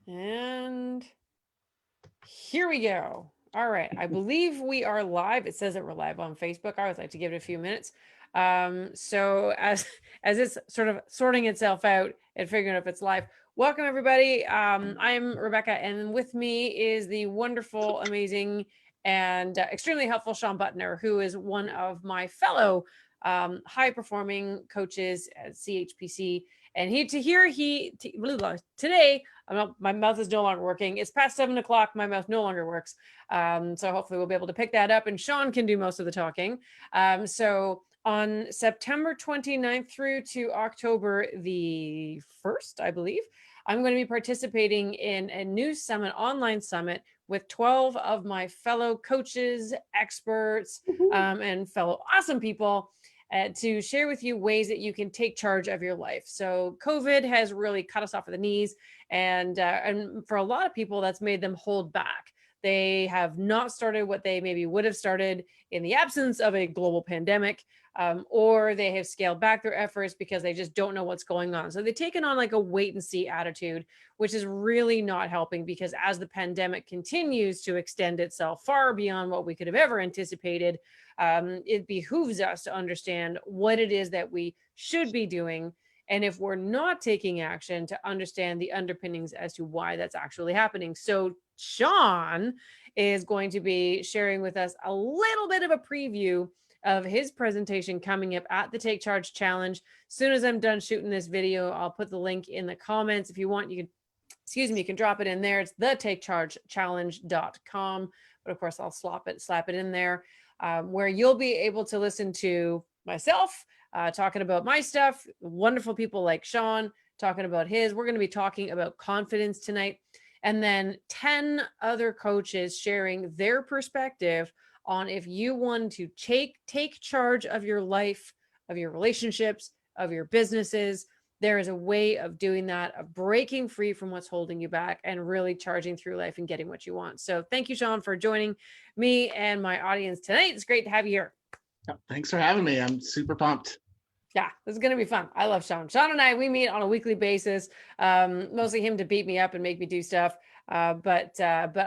And here we go. All right. I believe we are live. It says that we're live on Facebook. I always like to give it a few minutes. So as it's sort of sorting itself out and figuring out if it's live, welcome everybody. I'm Rebecca, and with me is the wonderful, amazing, and extremely helpful Shawn Buttner, who is one of my fellow high performing coaches at CHPC. And today, my mouth is no longer working. It's past 7 o'clock. My mouth no longer works. So hopefully we'll be able to pick that up, and Shawn can do most of the talking. So on September 29th through to October the 1st, I believe, I'm going to be participating in a new summit, online summit, with 12 of my fellow coaches, experts, and fellow awesome people to share with you ways that you can take charge of your life. So COVID has really cut us off at the knees, and for a lot of people, that's made them hold back. They have not started what they maybe would have started in the absence of a global pandemic, or they have scaled back their efforts because they just don't know what's going on. So they've taken on like a wait and see attitude, which is really not helping, because as the pandemic continues to extend itself far beyond what we could have ever anticipated, it behooves us to understand what it is that we should be doing. And if we're not taking action, to understand the underpinnings as to why that's actually happening. So Shawn is going to be sharing with us a little bit of a preview of his presentation coming up at the Take Charge Challenge. As soon as I'm done shooting this video, I'll put the link in the comments. If you want, you can drop it in there. It's thetakechargechallenge.com. But of course, I'll slap it in there, where you'll be able to listen to myself talking about my stuff, wonderful people like Shawn talking about his. We're going to be talking about confidence tonight, and then 10 other coaches sharing their perspective on if you want to take charge of your life, of your relationships, of your businesses. There is a way of doing that, of breaking free from what's holding you back and really charging through life and getting what you want. So thank you, Shawn, for joining me and my audience tonight. It's great to have you here. Thanks for having me. I'm super pumped. Yeah, this is going to be fun. I love Shawn. Shawn and I, we meet on a weekly basis, mostly him to beat me up and make me do stuff, but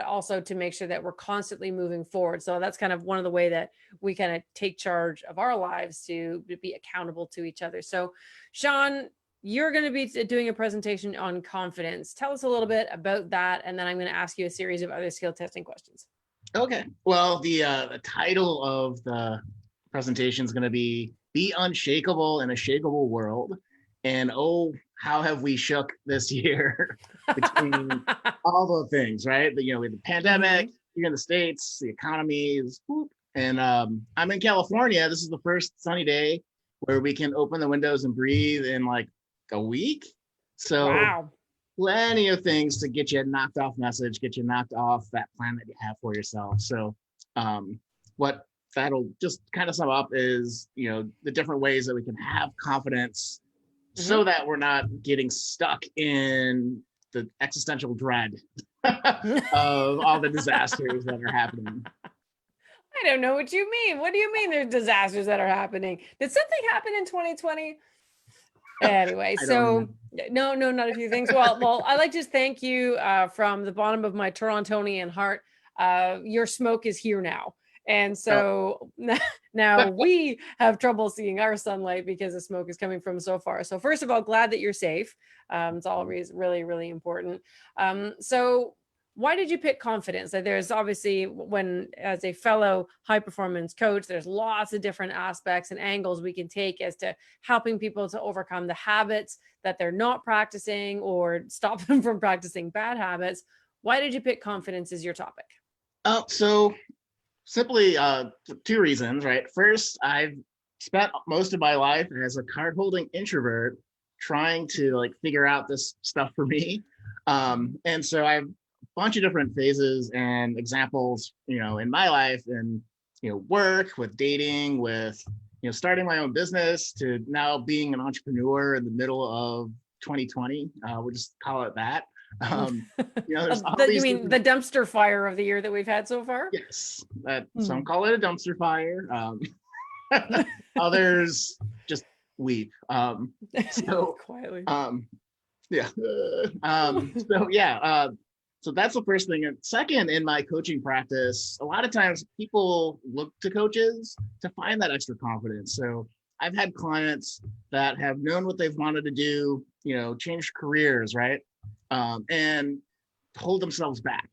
also to make sure that we're constantly moving forward. So that's kind of one of the way that we kind of take charge of our lives, to be accountable to each other. So Shawn, you're going to be doing a presentation on confidence. Tell us a little bit about that, and then I'm going to ask you a series of other skill testing questions. Okay. Well, the title of the presentation is going to be Unshakable in a Shakeable World. And oh, how have we shook this year between all the things, right? We have the pandemic here in the States, the economy is, and I'm in California. This is the first sunny day where we can open the windows and breathe in like a week. So wow. Plenty of things to get you knocked off message, get you knocked off that plan that you have for yourself. So what that'll just kind of sum up is, the different ways that we can have confidence so that we're not getting stuck in the existential dread of all the disasters that are happening. I don't know what you mean. What do you mean there's disasters that are happening? Did something happen in 2020? Anyway, so no, not a few things. Well, I'd like to thank you from the bottom of my Torontonian heart. Your smoke is here now. And so now we have trouble seeing our sunlight because the smoke is coming from so far. So first of all, glad that you're safe. It's always really, really important. So why did you pick confidence? There's obviously, when as a fellow high performance coach, there's lots of different aspects and angles we can take as to helping people to overcome the habits that they're not practicing or stop them from practicing bad habits. Why did you pick confidence as your topic? So simply two reasons, right? First, I've spent most of my life as a card holding introvert trying to figure out this stuff for me. And so I've bunch of different phases and examples, in my life, and work, with dating, with starting my own business, to now being an entrepreneur in the middle of 2020. We'll just call it that. You mean the dumpster fire of the year that we've had so far? Yes, some call it a dumpster fire. Others just weep. So quietly. Yeah. So yeah, so that's the first thing. And second, in my coaching practice, a lot of times people look to coaches to find that extra confidence. So I've had clients that have known what they've wanted to do, change careers, right? And hold themselves back.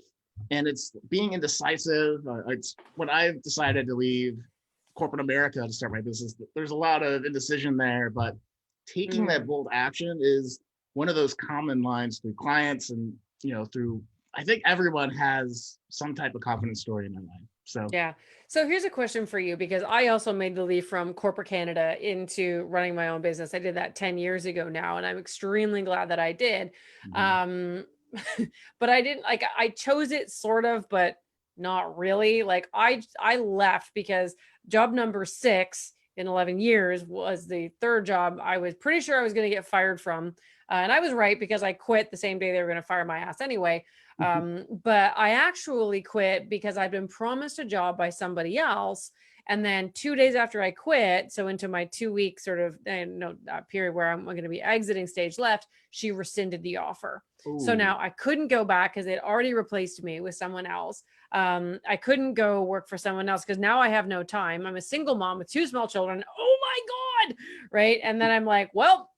And it's being indecisive. It's when I've decided to leave corporate America to start my business. There's a lot of indecision there, but taking that bold action is one of those common lines through clients and through I think everyone has some type of confidence story in their life. So Yeah. So here's a question for you, because I also made the leap from corporate Canada into running my own business. I did that 10 years ago now, and I'm extremely glad that I did. mhm. Um, but I didn't like, I chose it sort of, but not really. Like I left because job number 6 in 11 years was the third job I was pretty sure I was going to get fired from. And I was right, because I quit the same day they were going to fire my ass anyway. But I actually quit because I'd been promised a job by somebody else. And then 2 days after I quit, so into my 2 week sort of period where I'm going to be exiting stage left, she rescinded the offer. So Ooh. now I couldn't go back because they'd already replaced me with someone else. I couldn't go work for someone else because now I have no time. I'm a single mom with 2 small children. Oh my God. Right. And then I'm like, well,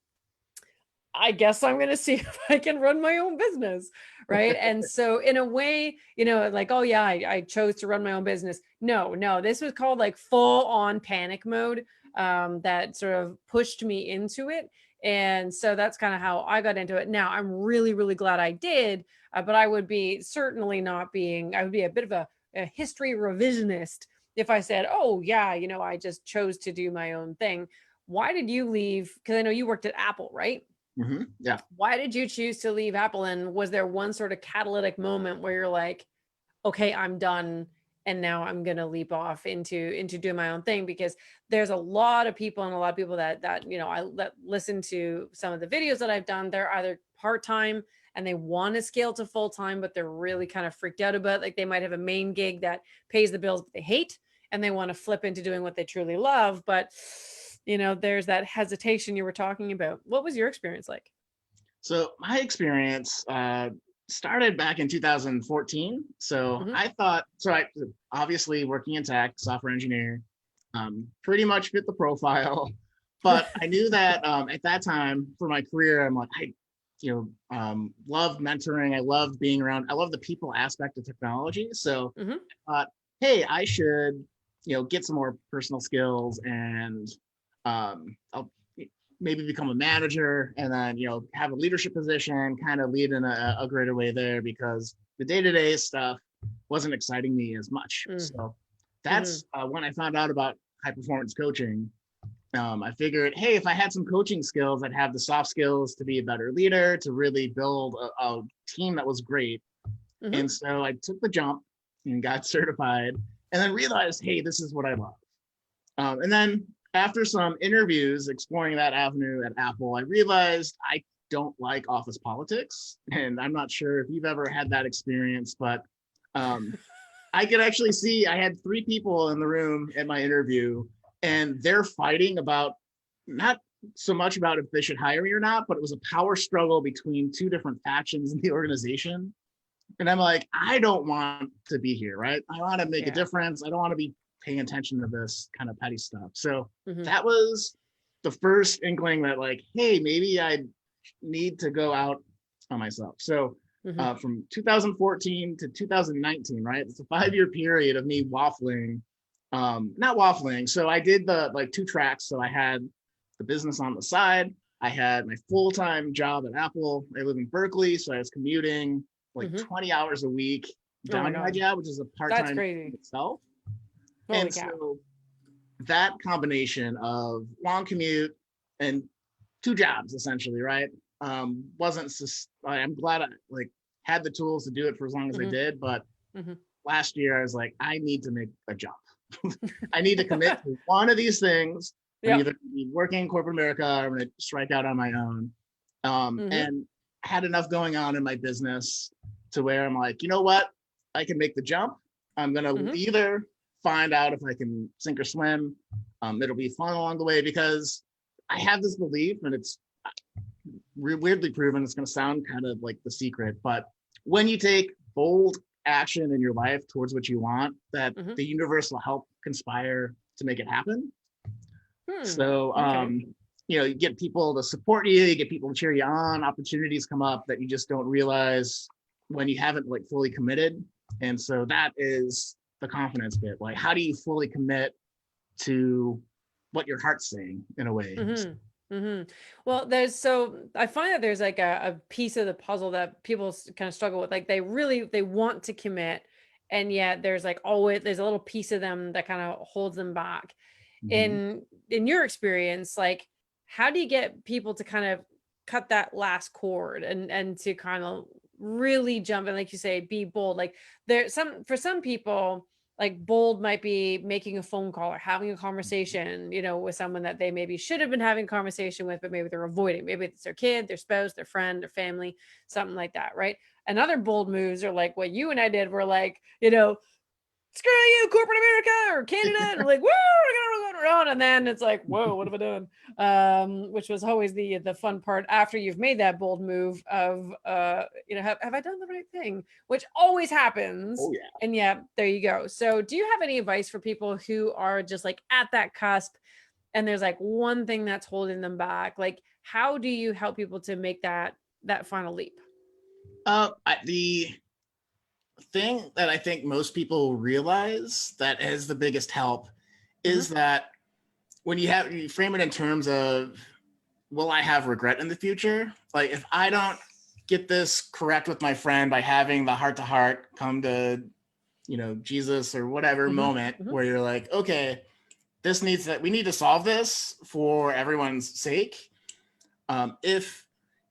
I guess I'm going to see if I can run my own business. Right. And so in a way, like, oh yeah, I chose to run my own business. No, this was called like full on panic mode, that sort of pushed me into it. And so that's kind of how I got into it. Now I'm really, really glad I did. But I would be certainly not being, I would be a bit of a history revisionist if I said, oh yeah, I just chose to do my own thing. Why did you leave? Because I know you worked at Apple, right? Yeah. Why did you choose to leave Apple? And was there one sort of catalytic moment where you're like, okay, I'm done, and now I'm going to leap off into doing my own thing? Because there's a lot of people, and a lot of people that that listen to some of the videos that I've done. They're either part-time and they want to scale to full-time, but they're really kind of freaked out about it. Like they might have a main gig that pays the bills but they hate, and they want to flip into doing what they truly love. But there's that hesitation you were talking about. What was your experience like? So my experience started back in 2014. So Hmm. I thought, so I obviously working in tech, software engineer, pretty much fit the profile. But I knew that at that time for my career, I'm like, loved mentoring. I loved being around. I love the people aspect of technology. So Hmm. I thought, hey, I should, get some more personal skills and I'll maybe become a manager and then have a leadership position, kind of lead in a greater way there, because the day-to-day stuff wasn't exciting me as much. So Hmm. that's when I found out about high performance coaching. I figured, hey, if I had some coaching skills, I'd have the soft skills to be a better leader, to really build a team that was great. Hmm. And so I took the jump and got certified, and then realized, hey, this is what I love. And then after some interviews exploring that avenue at Apple, I realized I don't like office politics. And I'm not sure if you've ever had that experience, but um, I could actually see I had 3 people in the room at my interview, and they're fighting about not so much about if they should hire me or not, but it was a power struggle between 2 different factions in the organization. And I'm like, I don't want to be here, right? I want to make a Yeah. difference. I don't want to be paying attention to this kind of petty stuff. So Hmm. that was the first inkling that, like, hey, maybe I need to go out on myself. So Hmm. from 2014 to 2019, right? It's a 5-year period of me waffling, not waffling. So I did the like 2 tracks. So I had the business on the side. I had my full-time job at Apple. I live in Berkeley, so I was commuting like Hmm. 20 hours a week Oh my down to my God. job, which is a That's part-time in crazy. itself. Holy And cow. so that combination of long commute and 2 jobs essentially, right? Wasn't I'm glad I like had the tools to do it for as long as I Hmm. did, but Hmm. last year I was like, I need to make a jump. I need to commit to one of these things. I'm Yep. either gonna be working in corporate America or I'm going to strike out on my own. Hmm. And I had enough going on in my business to where I'm like, you know what? I can make the jump. I'm going to Hmm. either find out if I can sink or swim. It'll be fun along the way, because I have this belief, and it's weirdly proven. It's going to sound kind of like the secret, but when you take bold action in your life towards what you want, that Hmm. the universe will help conspire to make it happen. Hmm. So, Okay. you get people to support you, you get people to cheer you on, opportunities come up that you just don't realize when you haven't like fully committed. And so that is the confidence bit. Like, how do you fully commit to what your heart's saying in a way? Hmm. Hmm. Well, I find that there's like a piece of the puzzle that people kind of struggle with. Like they want to commit, and yet there's like always there's a little piece of them that kind of holds them back. Mhm. In your experience, like how do you get people to kind of cut that last cord and to kind of really jump and, like you say, be bold? Like there some for some people, like bold might be making a phone call or having a conversation, with someone that they maybe should have been having a conversation with, but maybe they're avoiding. Maybe it's their kid, their spouse, their friend, their family, something like that, right? And other bold moves are like what you and I did. Were like, screw you, corporate America or Canada, and like, woo, we're gonna run, and then it's like, whoa, what have I done? Which was always the fun part after you've made that bold move of, have I done the right thing? Which always happens, Oh yeah. and yeah, there you go. So, do you have any advice for people who are just like at that cusp, and there's like one thing that's holding them back? Like, how do you help people to make that final leap? The thing that I think most people realize that is the biggest help is Hmm. that when you frame it in terms of, will I have regret in the future? Like if I don't get this correct with my friend by having the heart to heart come to, Jesus or whatever Hmm. moment Hmm. where you're like, okay, we need to solve this for everyone's sake. If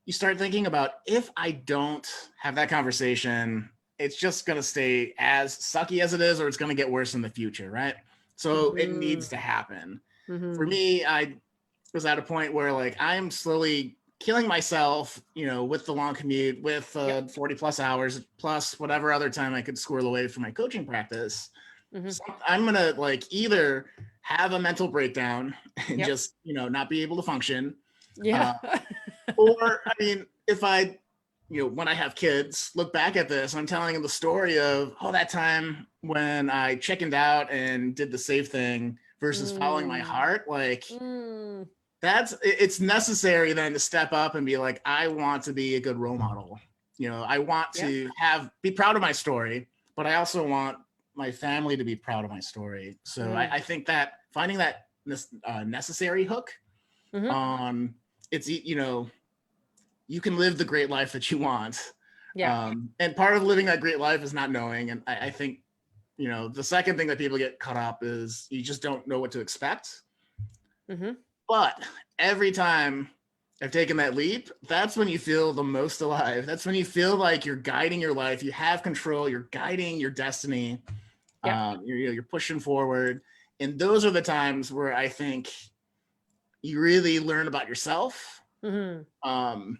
you start thinking about, if I don't have that conversation, it's just going to stay as sucky as it is, or it's going to get worse in the future, right? So it needs to happen. For Hmm. me, I was at a point where like I'm slowly killing myself, with the long commute, with Yep. 40 plus hours, plus whatever other time I could squirrel away from my coaching practice. Hmm. So I'm going to like either have a mental breakdown and Yep. just, not be able to function, Yeah. uh, or, I mean, if I, when I have kids, look back at this, I'm telling them the story of, oh, that time when I chickened out and did the safe thing versus following my Mm. heart. Like, Mm. it's necessary then to step up and be like, I want to be a good role model. I want Yep. to be proud of my story, but I also want my family to be proud of my story. So Mm. I think that finding that necessary hook Mhm. on, it's, you can live the great life that you want. Yeah. And part of living that great life is not knowing. And I think, the second thing that people get caught up is you just don't know what to expect. Mhm. But every time I've taken that leap, that's when you feel the most alive. That's when you feel like you're guiding your life. You have control. You're guiding your destiny. Yeah. You're pushing forward. And those are the times where I think you really learn about yourself. Mhm. Um,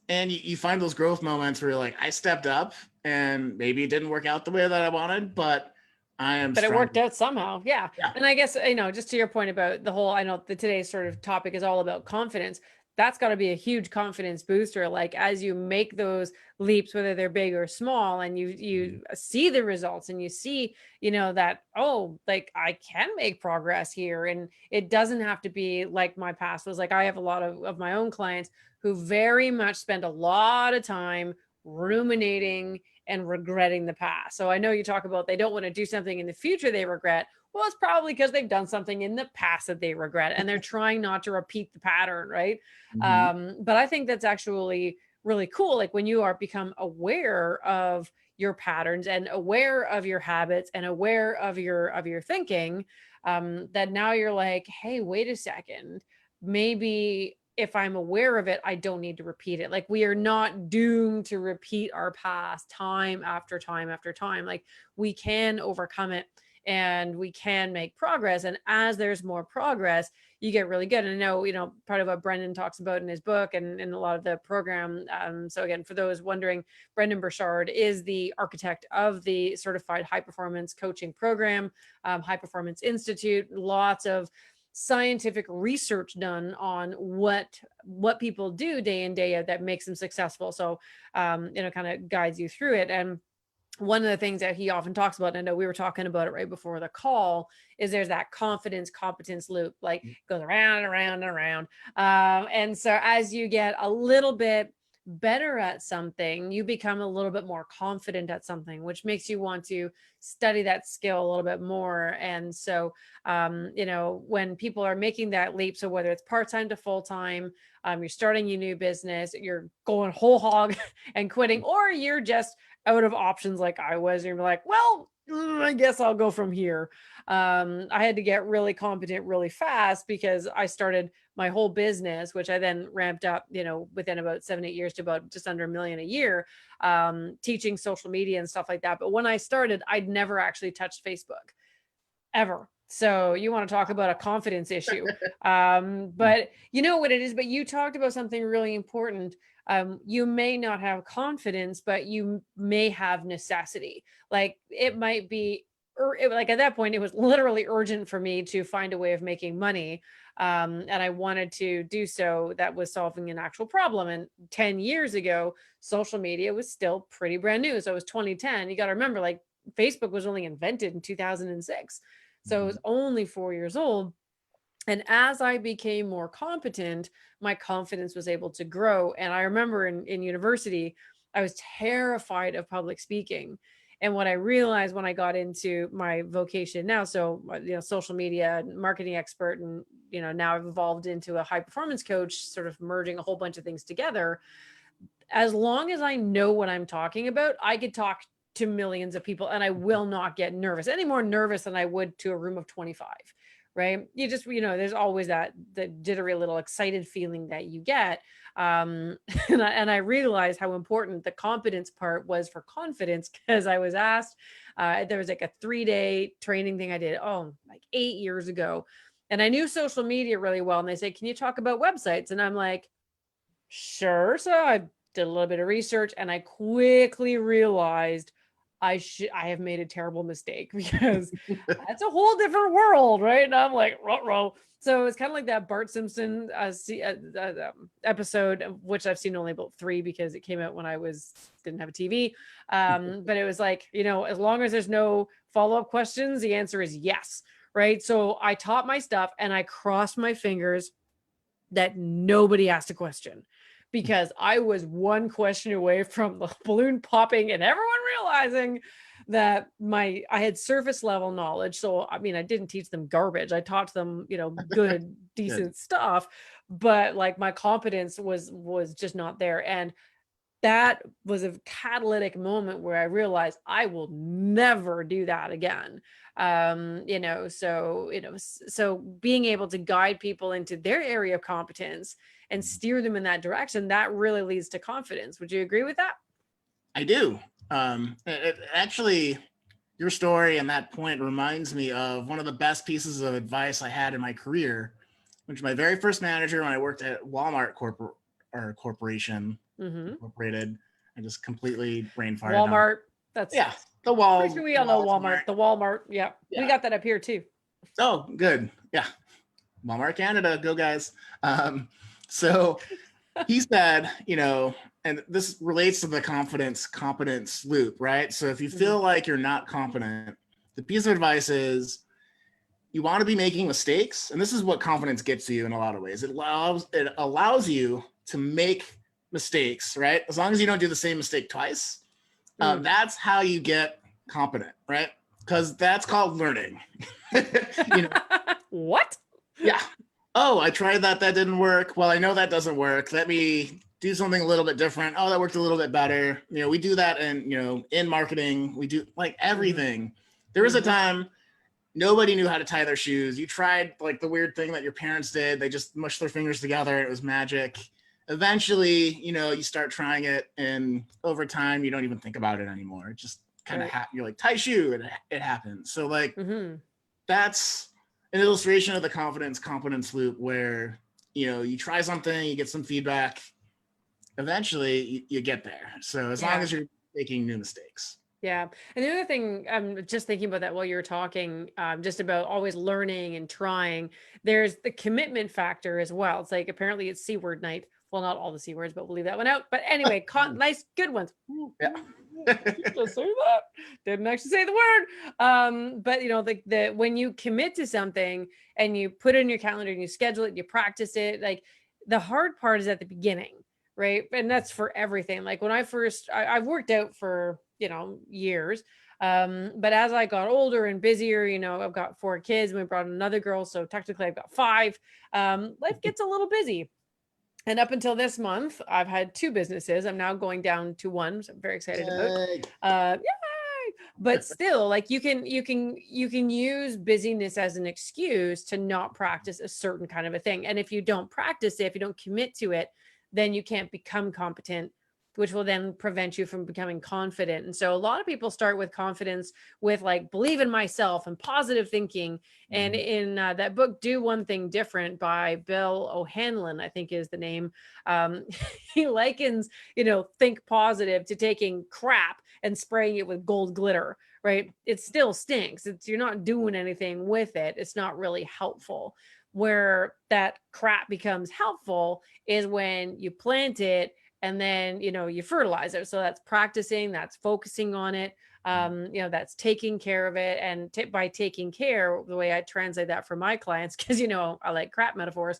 and you find those growth moments where you're like, I stepped up and maybe it didn't work out the way that I wanted, but I am But it worked stronger. out somehow. Yeah. Yeah. And I guess, just to your point about the whole, I know that today's sort of topic is all about confidence. That's got to be a huge confidence booster. Like as you make those leaps, whether they're big or small, and you see the results and you see, that, oh, like I can make progress here. And it doesn't have to be like my past was. Like I have a lot of my own clients who very much spend a lot of time ruminating and regretting the past. So I know you talk about they don't want to do something in the future they regret. Well, it's probably because they've done something in the past that they regret and they're trying not to repeat the pattern, right? Mm-hmm. But I think that's actually really cool. Like when you are become aware of your patterns and aware of your habits and aware of your thinking, that now you're like, hey, wait a second, maybe if I'm aware of it, I don't need to repeat it. Like we are not doomed to repeat our past time after time after time. Like we can overcome it and we can make progress. And as there's more progress, you get really good. And I know, part of what Brendan talks about in his book and in a lot of the program. So again, for those wondering, Brendan Burchard is the architect of the certified high performance coaching program, High Performance Institute, lots of scientific research done on what people do day in day out that makes them successful. So kind of guides you through it. And one of the things that he often talks about, and I know we were talking about it right before the call, is there's that confidence competence loop, like goes around and around and around. And so as you get a little bit better at something, you become a little bit more confident at something, which makes you want to study that skill a little bit more. And so, when people are making that leap, so whether it's part-time to full-time, you're starting a new business, you're going whole hog and quitting, or you're just out of options like I was, and you're like, well, I guess I'll go from here. I had to get really competent really fast because I started my whole business, which I then ramped up, within about 7-8 years to about just under $1 million a year, teaching social media and stuff like that. But when I started, I'd never actually touched Facebook ever. So you want to talk about a confidence issue. But you know what it is, but you talked about something really important. You may not have confidence, but you may have necessity. Like it might be, like at that point, it was literally urgent for me to find a way of making money. And I wanted to do so that was solving an actual problem. And 10 years ago, social media was still pretty brand new. So it was 2010. You got to remember, like Facebook was only invented in 2006. So it was only 4 years old. And as I became more competent, my confidence was able to grow. And I remember in university, I was terrified of public speaking. And what I realized when I got into my vocation now, so, social media marketing expert, and, now I've evolved into a high performance coach, sort of merging a whole bunch of things together. As long as I know what I'm talking about, I could talk to millions of people and I will not get nervous, any more nervous than I would to a room of 25. Right. You just, there's always the jittery little excited feeling that you get. And I realized how important the competence part was for confidence, because I was asked, there was like a 3-day training thing I did, like 8 years ago. And I knew social media really well. And they said, can you talk about websites? And I'm like, sure. So I did a little bit of research and I quickly realized I have made a terrible mistake, because that's a whole different world, right? And I'm like, ruh-roh. So it's kind of like that Bart Simpson episode, of which I've seen only about 3 because it came out when I didn't have a TV. But it was like, as long as there's no follow-up questions, the answer is yes, right? So I taught my stuff and I crossed my fingers that nobody asked a question, because I was one question away from the balloon popping and everyone realizing that I had surface level knowledge. So, I mean, I didn't teach them garbage. I taught them, good, decent stuff, but like my competence was just not there. And that was a catalytic moment where I realized I will never do that again. So being able to guide people into their area of competence and steer them in that direction, that really leads to confidence. Would you agree with that? I do. Actually, your story and that point reminds me of one of the best pieces of advice I had in my career, which my very first manager when I worked at Walmart Corporation Incorporated. I just completely brain farted. Walmart. That's the wall. Pretty sure we all know Walmart. The Walmart. Yeah, we got that up here too. Oh, good. Yeah, Walmart Canada, go guys. So he said, and this relates to the competence loop, right? So if you feel like you're not competent, the piece of advice is you want to be making mistakes. And this is what confidence gets you in a lot of ways. It allows you to make mistakes, right? As long as you don't do the same mistake twice. That's how you get competent, right? Because that's called learning. What? Yeah. Oh, I tried that didn't work. Well, I know that doesn't work. Let me do something a little bit different. Oh, that worked a little bit better. We do that in marketing. We do like everything. There was a time nobody knew how to tie their shoes. You tried like the weird thing that your parents did. They just mushed their fingers together. It was magic. Eventually, you start trying it, and over time, you don't even think about it anymore. It just kind of you're like, tie shoe, and it happens. So like, that's an illustration of the competence loop where, you try something, you get some feedback, eventually you get there. So as long as you're making new mistakes. Yeah. And the other thing, I'm just thinking about that while you were talking, just about always learning and trying, there's the commitment factor as well. It's like apparently it's C word night. Well, not all the C words, but we'll leave that one out. But anyway, nice, good ones. Yeah. Just say that. Didn't actually say the word. But you know, the when you commit to something and you put it in your calendar and you schedule it, you practice it, like the hard part is at the beginning, right? And that's for everything. Like when I've worked out for, you know, years. But as I got older and busier, you know, I've got 4 kids and we brought another girl. So technically I've got 5. Life gets a little busy. And up until this month, I've had 2 businesses. I'm now going down to 1, which I'm very excited about. Yay. Yay! But still, like you can use busyness as an excuse to not practice a certain kind of a thing. And if you don't practice it, if you don't commit to it, then you can't become competent, which will then prevent you from becoming confident. And so a lot of people start with confidence with like believe in myself and positive thinking. And in that book, Do One Thing Different by Bill O'Hanlon, I think is the name. Um, he likens, you know, think positive to taking crap and spraying it with gold glitter, right? It still stinks. You're not doing anything with it. It's not really helpful. Where that crap becomes helpful is when you plant it and then, you know, you fertilize it. So that's practicing, that's focusing on it, you know, that's taking care of it. And by taking care, the way I translate that for my clients, because, you know, I like crap metaphors,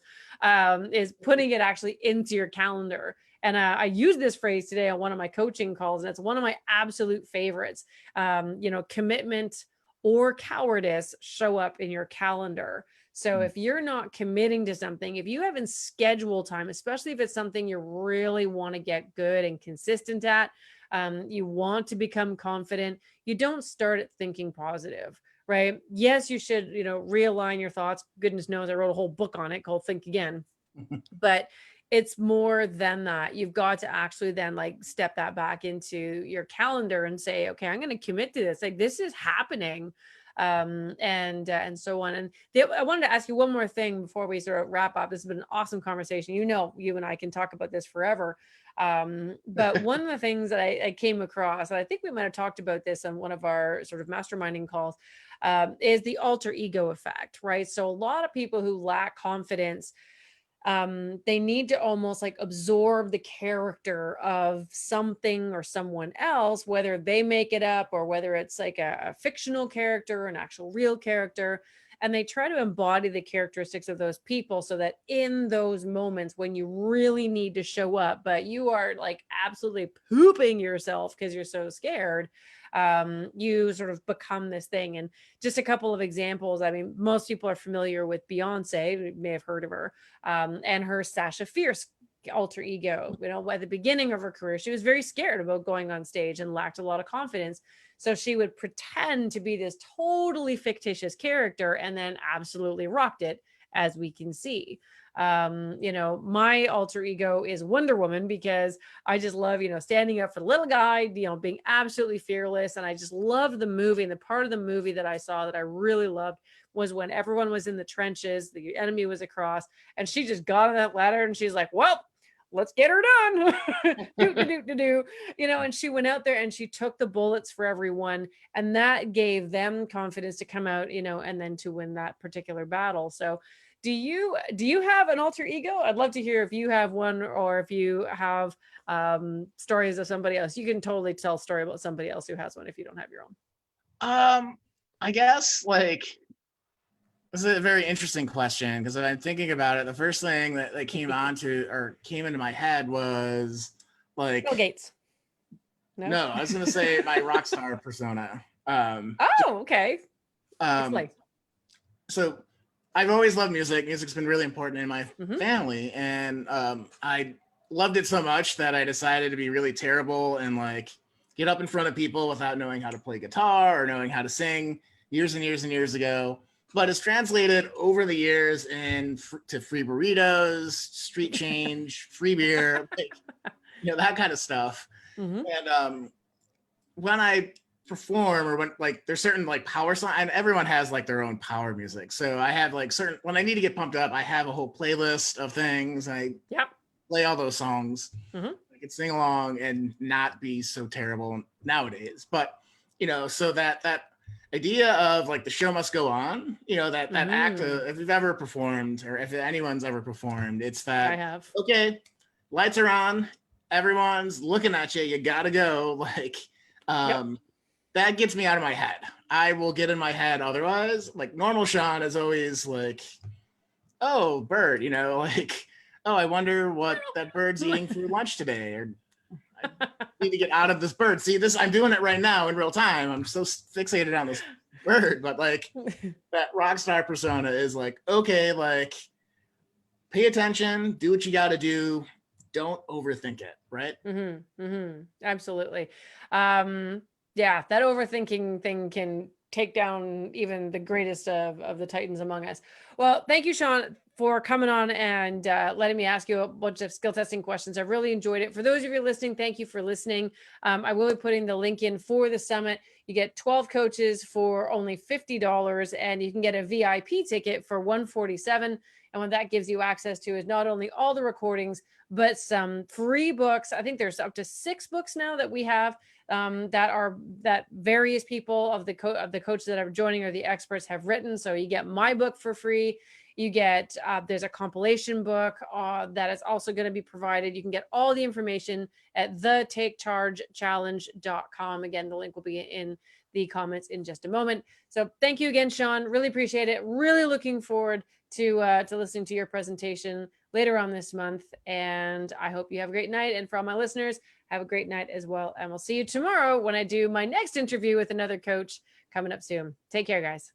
is putting it actually into your calendar. And I use this phrase today on one of my coaching calls, and it's one of my absolute favorites. You know, commitment or cowardice show up in your calendar. So if you're not committing to something, if you haven't scheduled time, especially if it's something you really want to get good and consistent at, you want to become confident, you don't start at thinking positive, right? Yes, you should, you know, realign your thoughts. Goodness knows I wrote a whole book on it called Think Again. But it's more than that. You've got to actually then like step that back into your calendar and say, okay, I'm going to commit to this. Like this is happening. And so on. And I wanted to ask you one more thing before we sort of wrap up. This has been an awesome conversation. You know, you and I can talk about this forever. But one of the things that I came across, and I think we might have talked about this on one of our sort of masterminding calls, is the alter ego effect, right? So a lot of people who lack confidence, they need to almost like absorb the character of something or someone else, whether they make it up or whether it's like a fictional character, an actual real character. And they try to embody the characteristics of those people so that in those moments when you really need to show up, but you are like absolutely pooping yourself because you're so scared, you sort of become this thing. And just a couple of examples. I mean, most people are familiar with Beyonce, you may have heard of her, and her Sasha Fierce alter ego. You know, at the beginning of her career, she was very scared about going on stage and lacked a lot of confidence. So she would pretend to be this totally fictitious character and then absolutely rocked it, as we can see. You know, my alter ego is Wonder Woman because I just love, you know, standing up for the little guy, you know, being absolutely fearless. And I just loved the movie. And the part of the movie that I saw that I really loved was when everyone was in the trenches, the enemy was across, and she just got on that ladder and she's like, well, let's get her done. You know, and she went out there and she took the bullets for everyone. And that gave them confidence to come out, you know, and then to win that particular battle. So do you have an alter ego? I'd love to hear if you have one or if you have stories of somebody else. You can totally tell a story about somebody else who has one if you don't have your own. I guess like this is a very interesting question because I'm thinking about it. The first thing that came into my head was like Bill Gates. No, I was gonna say my rock star persona. Oh, okay. So I've always loved music. Music's been really important in my Mhm. family, and I loved it so much that I decided to be really terrible and like get up in front of people without knowing how to play guitar or knowing how to sing years and years and years ago. But it's translated over the years to free burritos, street change, free beer, like, you know, that kind of stuff. Mhm. And when I perform or when like there's certain like power song, and everyone has like their own power music. So I have like certain when I need to get pumped up, I have a whole playlist of things. I Yep. play all those songs. Mhm. I can sing along and not be so terrible nowadays. But so that idea of like the show must go on, that act of, if you've ever performed or if anyone's ever performed, it's I that, have. okay, lights are on, everyone's looking at you, you gotta go. Like, Yep. that gets me out of my head. I will get in my head otherwise. Like normal Shawn is always like, oh, bird, like, oh, I wonder what that bird's eating for lunch today, or I need to get out of this bird. See this, I'm doing it right now in real time. I'm so fixated on this bird, but like that rock star persona is like, okay, like pay attention, do what you got to do. Don't overthink it. Right. Absolutely. Yeah, that overthinking thing can take down even the greatest of the Titans among us. Well, thank you, Shawn, for coming on and letting me ask you a bunch of skill testing questions. I've really enjoyed it. For those of you listening, thank you for listening. I will be putting the link in for the summit. You get 12 coaches for only $50, and you can get a VIP ticket for $147. And what that gives you access to is not only all the recordings, but some free books. I think there's up to 6 books now that we have that various people of the coaches that are joining or the experts have written. So you get my book for free. You get there's a compilation book that is also going to be provided. You can get all the information at thetakechargechallenge.com. Again, the link will be in the comments in just a moment. So thank you again, Shawn. Really appreciate it. Really looking forward to listening to your presentation later on this month. And I hope you have a great night. And for all my listeners, have a great night as well. And we'll see you tomorrow when I do my next interview with another coach coming up soon. Take care, guys.